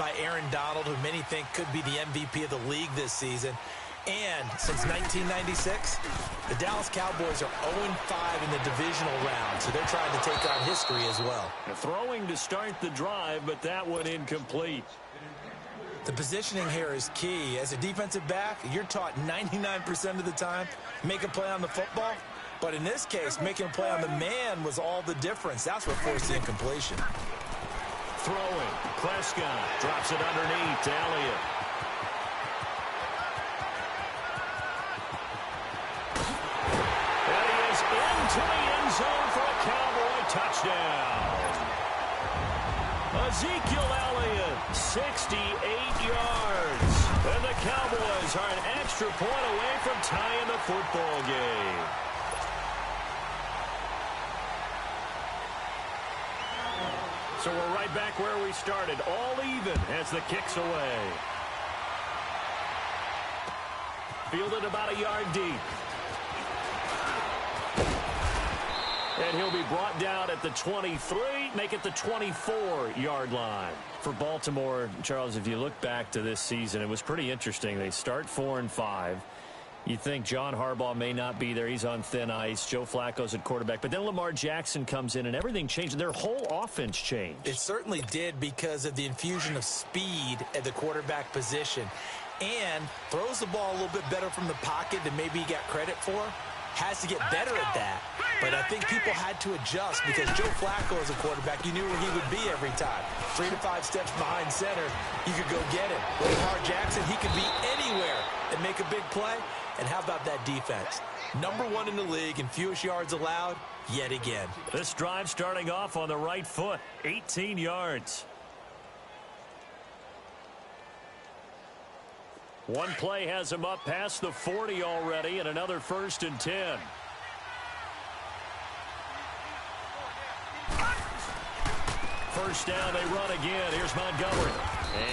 by Aaron Donald, who many think could be the MVP of the league this season. And since 1996, the Dallas Cowboys are 0-5 in the divisional round, so they're trying to take on history as well. Throwing to start the drive, but that one incomplete. The positioning here is key. As a defensive back, you're taught 99% of the time, make a play on the football. But in this case, making a play on the man was all the difference. That's what forced the incompletion. Throwing. Prescott drops it underneath to Elliott. And he is into the end zone for a Cowboy touchdown. Ezekiel Elliott, 68 yards. And the Cowboys are an extra point away from tying the football game. So we're right back where we started, all even as the kick's away. Fielded about a yard deep. And he'll be brought down at the 23, make it the 24-yard line. For Baltimore, Charles, if you look back to this season, it was pretty interesting. They start 4-5. You think John Harbaugh may not be there. He's on thin ice. Joe Flacco's at quarterback. But then Lamar Jackson comes in, and everything changed. Their whole offense changed. It certainly did because of the infusion of speed at the quarterback position. And throws the ball a little bit better from the pocket than maybe he got credit for. Has to get better at that. But I think people had to adjust because Joe Flacco as a quarterback, you knew where he would be every time. 3 to 5 steps behind center, you could go get him. Lamar Jackson, he could be anywhere and make a big play. And how about that defense? Number 1 in the league in fewest yards allowed yet again. This drive starting off on the right foot, 18 yards. One play has him up past the 40 already, and another 1st and 10. First down, they run again. Here's Montgomery.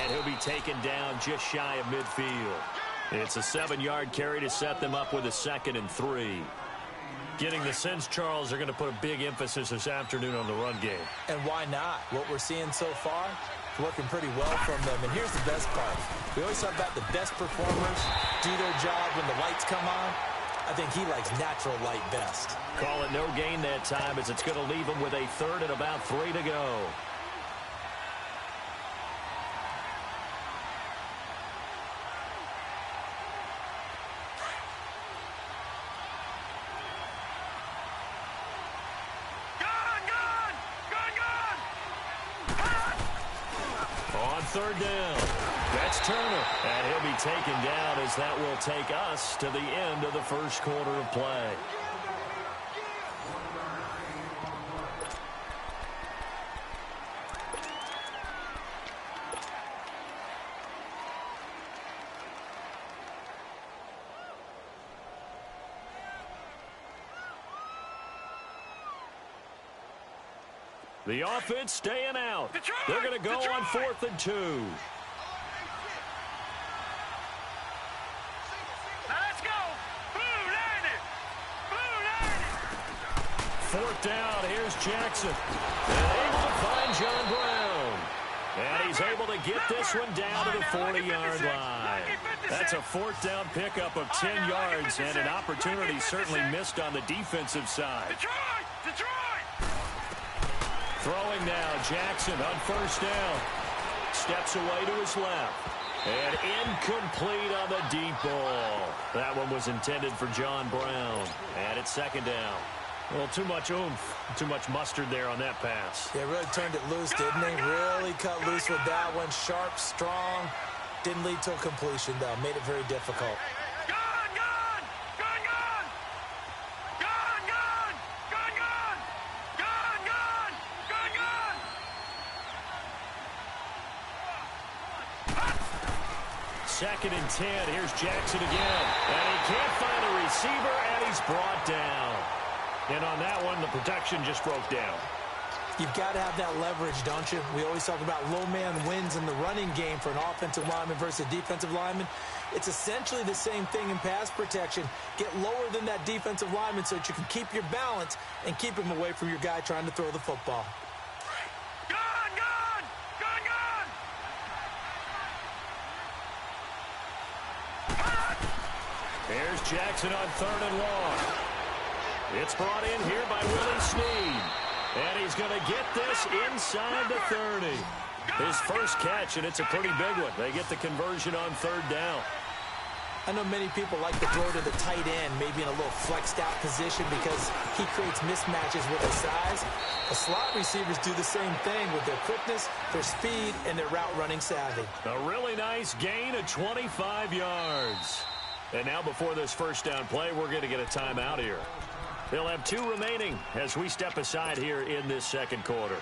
And he'll be taken down just shy of midfield. It's a 7-yard carry to set them up with a 2nd and 3. Getting the sense, Charles, they're going to put a big emphasis this afternoon on the run game. And why not? What we're seeing so far, working pretty well from them. And here's the best part. We always talk about the best performers do their job when the lights come on. I think he likes natural light best. Call it no gain that time as it's going to leave him with a 3rd and about 3 to go. On 3rd down, that's Turner. And he'll be taken down as that will take us to the end of the 1st quarter of play. The offense staying out. They're going to go on 4th and 2. Let's go. Blue 4th down. Here's Jackson. And able to find John Brown. And he's able to get this one down to the 40-yard line. That's a 4th down pickup of 10 yards and an opportunity certainly missed on the defensive side. Detroit! Throwing now, Jackson on 1st down. Steps away to his left. And incomplete on the deep ball. That one was intended for John Brown. And it's 2nd down. Well, too much oomph, too much mustard there on that pass. They really turned it loose, didn't they? Really cut loose with that one. Sharp, strong. Didn't lead to a completion, though. Made it very difficult. Second and 10. Here's Jackson again. And he can't find a receiver, and he's brought down. And on that one, the protection just broke down. You've got to have that leverage, don't you? We always talk about low man wins in the running game for an offensive lineman versus a defensive lineman. It's essentially the same thing in pass protection. Get lower than that defensive lineman so that you can keep your balance and keep him away from your guy trying to throw the football. Here's Jackson on 3rd and long. It's brought in here by Willie Snead. And he's going to get this inside the 30. His first catch, and it's a pretty big one. They get the conversion on 3rd down. I know many people like to throw to the tight end, maybe in a little flexed out position because he creates mismatches with his size. The slot receivers do the same thing with their quickness, their speed, and their route running savvy. A really nice gain of 25 yards. And now before this first down play, we're going to get a timeout here. They'll have 2 remaining as we step aside here in this second quarter.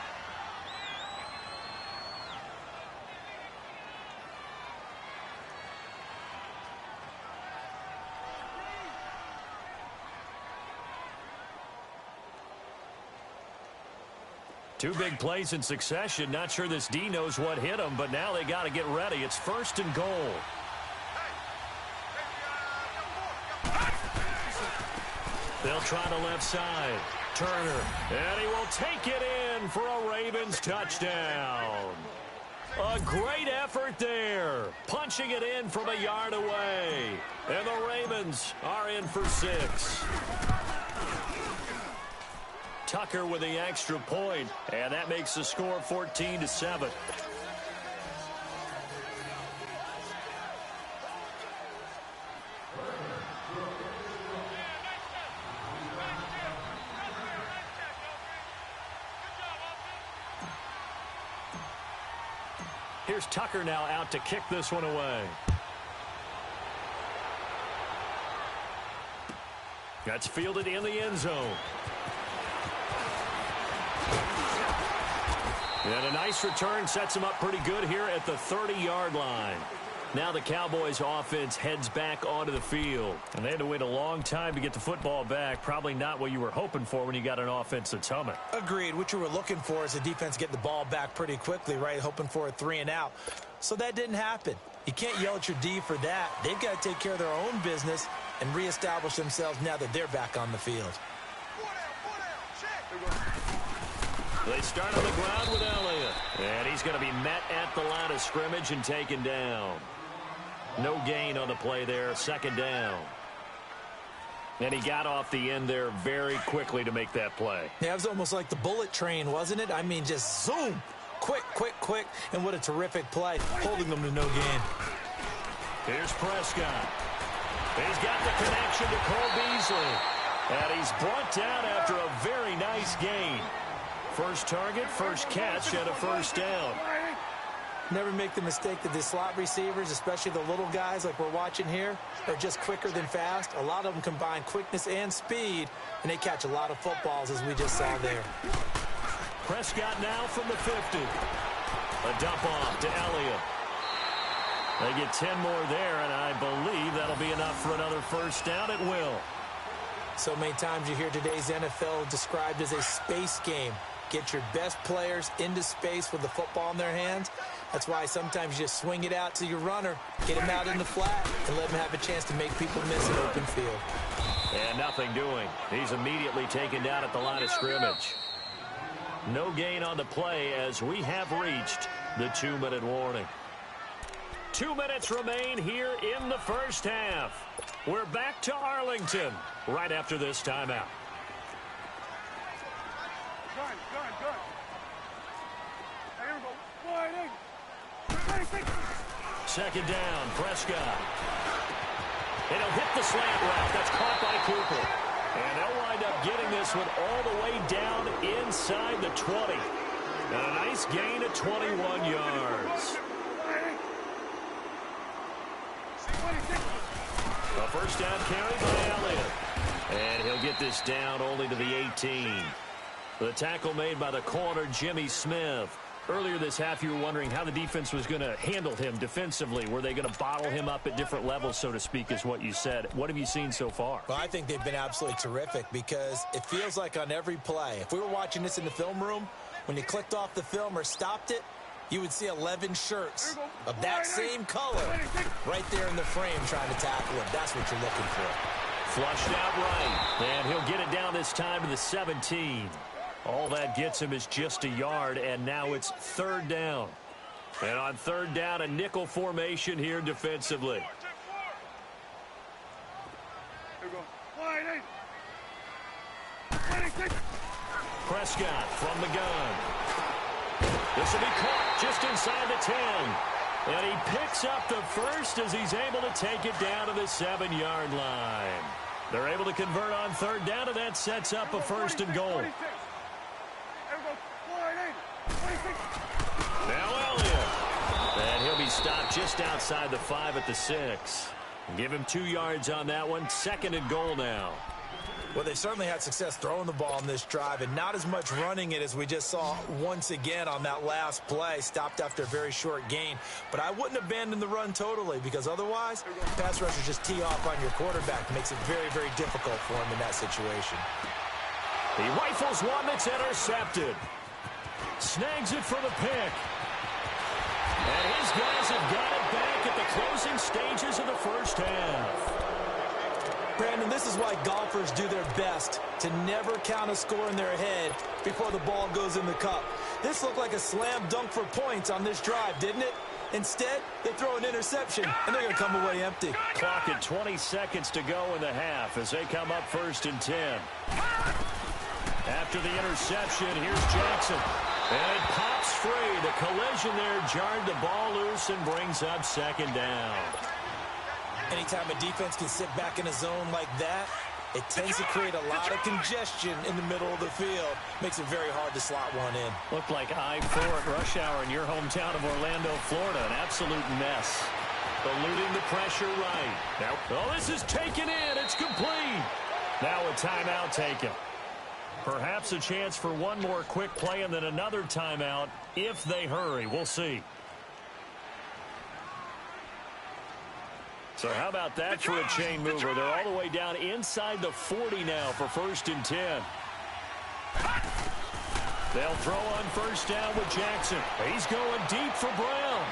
Two big plays in succession. Not sure this D knows what hit him, but now they got to get ready. It's 1st and goal. They'll try the left side. Turner. And he will take it in for a Ravens touchdown. A great effort there. Punching it in from a yard away. And the Ravens are in for 6. Tucker with the extra point, and that makes the score 14-7. Here's Tucker now out to kick this one away. That's fielded in the end zone. And a nice return sets him up pretty good here at the 30-yard line. Now the Cowboys offense heads back onto the field. And they had to wait a long time to get the football back. Probably not what you were hoping for when you got an offense that's humming. Agreed. What you were looking for is the defense getting the ball back pretty quickly, right? Hoping for a 3 and out. So that didn't happen. You can't yell at your D for that. They've got to take care of their own business and reestablish themselves now that they're back on the field. They start on the ground with Elliott. And he's going to be met at the line of scrimmage and taken down. No gain on the play there. 2nd down. And he got off the end there very quickly to make that play. Yeah, it was almost like the bullet train, wasn't it? I mean, just zoom. Quick, quick, quick. And what a terrific play. Holding them to no gain. Here's Prescott. He's got the connection to Cole Beasley. And he's brought down after a very nice gain. First target, first catch, and a 1st down. Never make the mistake that the slot receivers, especially the little guys like we're watching here, are just quicker than fast. A lot of them combine quickness and speed, and they catch a lot of footballs, as we just saw there. Prescott now from the 50. A dump off to Elliott. They get 10 more there, and I believe that'll be enough for another 1st down. It will. So many times you hear today's NFL described as a space game. Get your best players into space with the football in their hands. That's why sometimes you just swing it out to your runner, get him out in the flat, and let him have a chance to make people miss an open field. And nothing doing. He's immediately taken down at the line of scrimmage. No gain on the play as we have reached the 2-minute warning. 2 minutes remain here in the first half. We're back to Arlington right after this timeout. Second down, Prescott. And he'll hit the slant route. That's caught by Cooper. And they'll wind up getting this one all the way down inside the 20. And a nice gain of 21 yards. A 1st down carry by Elliott. And he'll get this down only to the 18. The tackle made by the corner, Jimmy Smith. Earlier this half, you were wondering how the defense was going to handle him defensively. Were they going to bottle him up at different levels, so to speak, is what you said. What have you seen so far? Well, I think they've been absolutely terrific because it feels like on every play, if we were watching this in the film room, when you clicked off the film or stopped it, you would see 11 shirts of that same color right there in the frame trying to tackle him. That's what you're looking for. Flushed out right, and he'll get it down this time to the 17. All that gets him is just a yard, and now it's 3rd down. And on 3rd down, a nickel formation here defensively. Prescott from the gun. This will be caught just inside the 10. And he picks up the first as he's able to take it down to the 7-yard line. They're able to convert on third down, and that sets up a 1st and goal. Now Elliott. And he'll be stopped just outside the 5 at the 6. Give him 2 yards on that one. 2nd and goal now. Well, they certainly had success throwing the ball in this drive, and not as much running it as we just saw once again on that last play. Stopped after a very short gain. But I wouldn't abandon the run totally, because otherwise, pass rushers just tee off on your quarterback. Makes it very, very difficult for him in that situation. He rifles one that's intercepted. Snags it for the pick. And his guys have got it back at the closing stages of the first half. Brandon, this is why golfers do their best to never count a score in their head before the ball goes in the cup. This looked like a slam dunk for points on this drive, didn't it? Instead, they throw an interception, and they're going to come away empty. Clock at 20 seconds to go in the half as they come up 1st and 10. After the interception, here's Jackson. And it pops free. The collision there jarred the ball loose and brings up 2nd down. Anytime a defense can sit back in a zone like that, it tends to create a lot of congestion in the middle of the field. Makes it very hard to slot one in. Looked like I-4 at rush hour in your hometown of Orlando, Florida. An absolute mess. Eluding the pressure right. Now, oh, this is taken in. It's complete. Now a timeout taken. Perhaps a chance for one more quick play and then another timeout if they hurry. We'll see. So how about that for a chain mover? They're all the way down inside the 40 now for 1st and 10. They'll throw on 1st down with Jackson. He's going deep for Brown.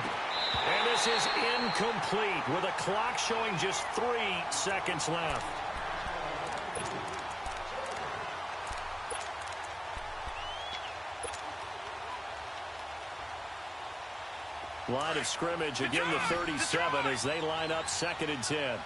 And this is incomplete with a clock showing just 3 seconds left. Line of scrimmage, again the 37 as they line up 2nd and 10.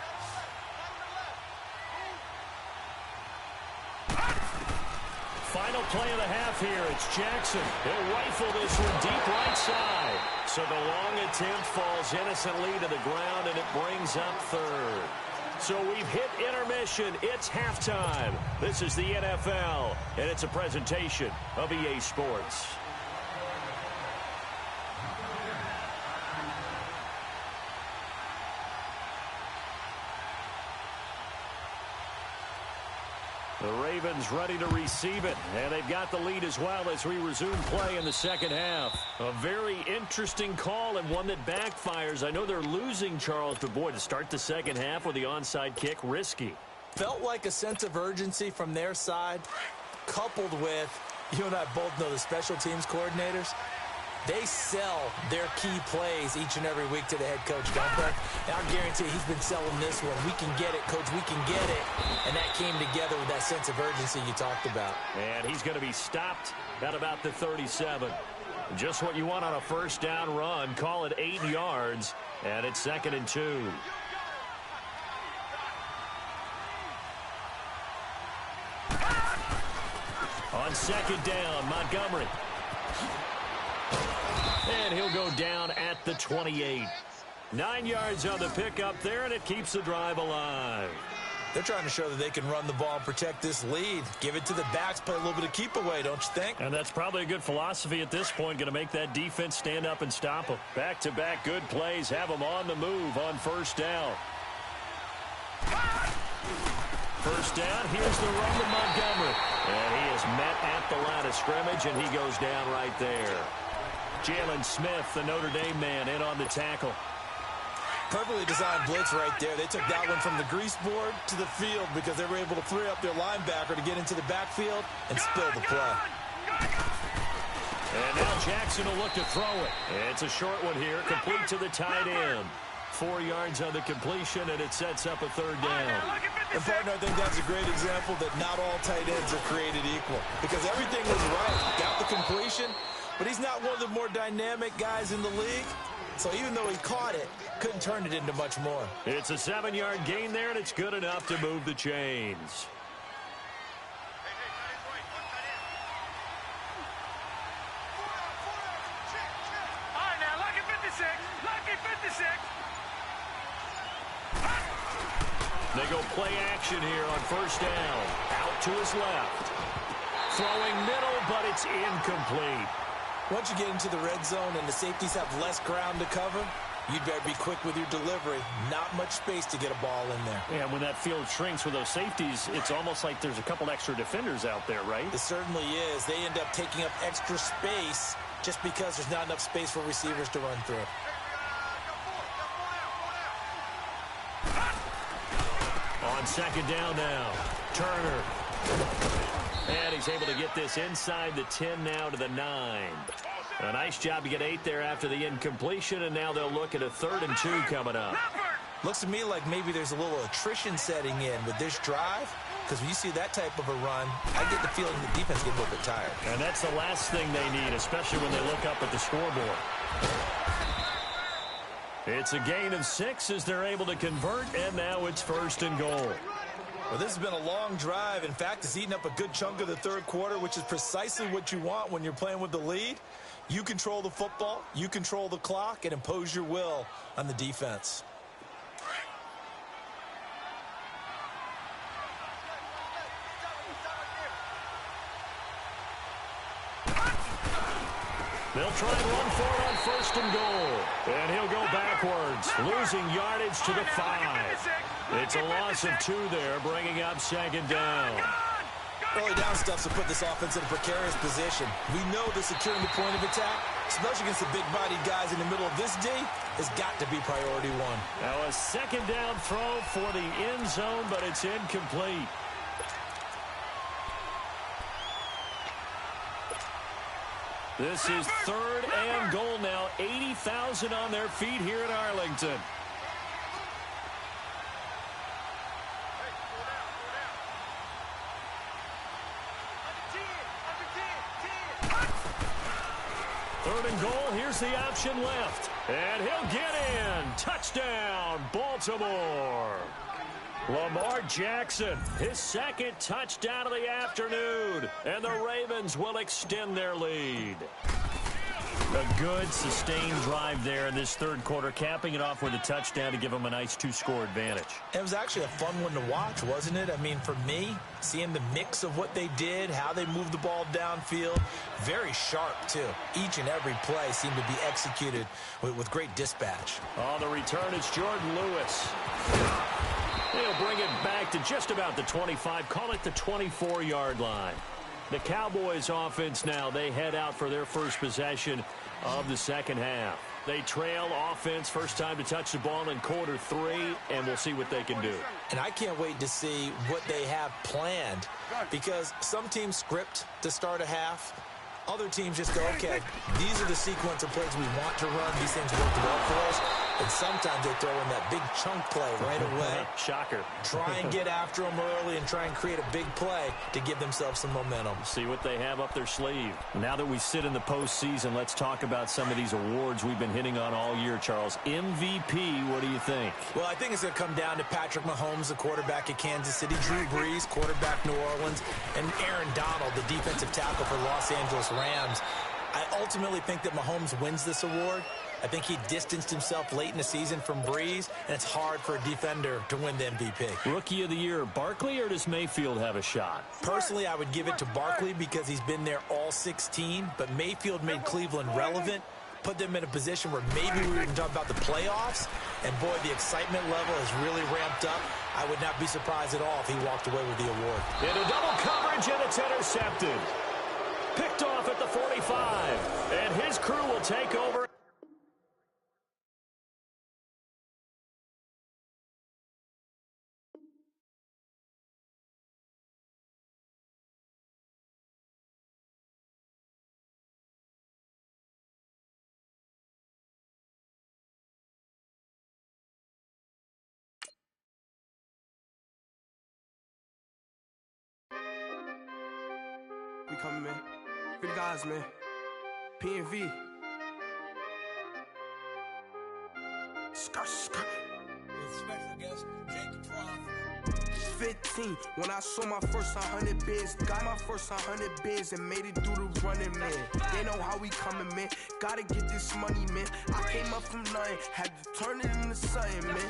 Final play of the half here. It's Jackson. He'll rifle this one deep right side. So the long attempt falls innocently to the ground, and it brings up 3rd. So we've hit intermission. It's halftime. This is the NFL, and it's a presentation of EA Sports. The Ravens ready to receive it, and they've got the lead as well as we resume play in the 2nd half. A very interesting call and one that backfires. I know they're losing, Charles, but boy, to start the 2nd half with the onside kick, risky. Felt like a sense of urgency from their side, coupled with, you and I both know the special teams coordinators. They sell their key plays each and every week to the head coach, don't they? And I guarantee he's been selling this one. We can get it, coach, we can get it. And that came together with that sense of urgency you talked about. And he's going to be stopped at about the 37. Just what you want on a 1st down run. Call it 8 yards, and it's 2nd and 2. On 2nd down, Montgomery. And he'll go down at the 28. 9 yards on the pickup there, and it keeps the drive alive. They're trying to show that they can run the ball and protect this lead. Give it to the backs, play a little bit of keep away, don't you think? And that's probably a good philosophy at this point, going to make that defense stand up and stop them. Back-to-back good plays, have them on the move on 1st down. 1st down, here's the run to Montgomery. And he is met at the line of scrimmage, and he goes down right there. Jalen Smith, the Notre Dame man, in on the tackle. Perfectly designed blitz right there. They took that one from the grease board to the field because they were able to free up their linebacker to get into the backfield and spill the play. And now Jackson will look to throw it. It's a short one here, complete to the tight end. 4 yards on the completion, and it sets up a 3rd down. And, partner, I think that's a great example that not all tight ends are created equal because everything was right. Got the completion, but he's not one of the more dynamic guys in the league. So even though he caught it, couldn't turn it into much more. It's a 7-yard gain there, and it's good enough to move the chains. All right, now, lucky 56. Lucky 56. They go play action here on first down. Out to his left. Throwing middle, but it's incomplete. Once you get into the red zone and the safeties have less ground to cover, you'd better be quick with your delivery. Not much space to get a ball in there. And when that field shrinks with those safeties, it's almost like there's a couple extra defenders out there, right? It certainly is. They end up taking up extra space just because there's not enough space for receivers to run through. On second down now, Turner. And he's able to get this inside the 10 now to the 9. A nice job to get 8 there after the incompletion, and now they'll look at a 3rd and 2 coming up. Looks to me like maybe there's a little attrition setting in with this drive, because when you see that type of a run, I get the feeling the defense gets a little bit tired. And that's the last thing they need, especially when they look up at the scoreboard. It's a gain of 6 as they're able to convert, and now it's 1st and goal. Well, this has been a long drive. In fact, it's eaten up a good chunk of the 3rd quarter, which is precisely what you want when you're playing with the lead. You control the football, you control the clock, and impose your will on the defense. They'll try and run for it on 1st and goal. And he'll go backwards, losing yardage to the 5. It's a loss of 2 there, bringing up 2nd down. Early down stuff to put this offense in a precarious position. We know that securing the point of attack, especially against the big-bodied guys in the middle of this D, has got to be priority 1. Now a 2nd down throw for the end zone, but it's incomplete. This is 3rd and goal now. 80,000 on their feet here in Arlington. Third and goal. Here's the option left. And he'll get in. Touchdown, Baltimore. Lamar Jackson, his 2nd touchdown of the afternoon. And the Ravens will extend their lead. A good, sustained drive there in this 3rd quarter, capping it off with a touchdown to give them a nice 2-score advantage. It was actually a fun one to watch, wasn't it? I mean, for me, seeing the mix of what they did, how they moved the ball downfield, very sharp, too. Each and every play seemed to be executed with great dispatch. On the return, it's Jordan Lewis. He'll bring it back to just about the 25, call it the 24-yard line. The Cowboys offense now, they head out for their first possession of the 2nd half. They trail offense, first time to touch the ball in quarter 3, and we'll see what they can do. And I can't wait to see what they have planned, because some teams script to start a half. Other teams just go, okay, these are the sequence of plays we want to run. These things work well for us. And sometimes they throw in that big chunk play right away. Shocker. Try and get after them early and try and create a big play to give themselves some momentum. See what they have up their sleeve. Now that we sit in the postseason, let's talk about some of these awards we've been hitting on all year, Charles. MVP, what do you think? Well, I think it's going to come down to Patrick Mahomes, the quarterback at Kansas City, Drew Brees, quarterback New Orleans, and Aaron Donald, the defensive tackle for Los Angeles Rams. I ultimately think that Mahomes wins this award. I think he distanced himself late in the season from Brees, and it's hard for a defender to win the MVP. Rookie of the year, Barkley, or does Mayfield have a shot? Personally, I would give it to Barkley because he's been there all 16, but Mayfield made Cleveland relevant, put them in a position where maybe we were even talking about the playoffs, and boy, the excitement level has really ramped up. I would not be surprised at all if he walked away with the award. In a double coverage, and it's intercepted. Picked off at the 45, and his crew will take over. We coming, man. For the guys, man. P&V. With special guest Jacob Frost. 15, when I saw my first 100 bids, got my first 100 bids and made it through the running, man. They know how we coming, man. Gotta get this money, man. I came up from nothing, had to turn it into something, man.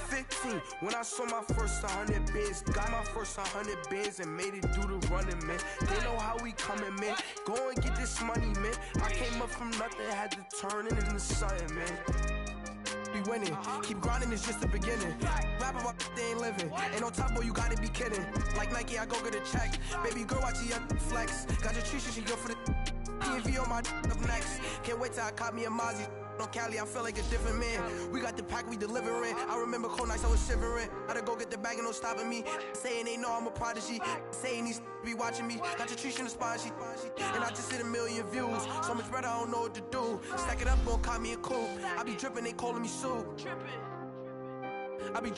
15, when I saw my first 100 bids, got my first 100 bids and made it through the running, man. They know how we coming, man. Go and get this money, man. I came up from nothing, had to turn it into something, man. Be winning, keep grinding, it's just the beginning. Rap about they ain't living. Ain't no top boy, you gotta be kidding. Like Nike, I go get a check. Baby girl, watch your flex. Got your tree, she go for the PNV on my up next. Can't wait till I caught me a Mozzie. On Cali, I feel like a different man. We got the pack, we delivering. I remember cold nights, I was shivering. Gotta go get the bag and no stopping me. Saying they know I'm a prodigy. Saying these be watching me. Got your tree in the spot, and I just hit 1 million views. So much better, I don't know what to do. Stack it up, gon' call me a coupe. I be dripping, they calling me soup. I be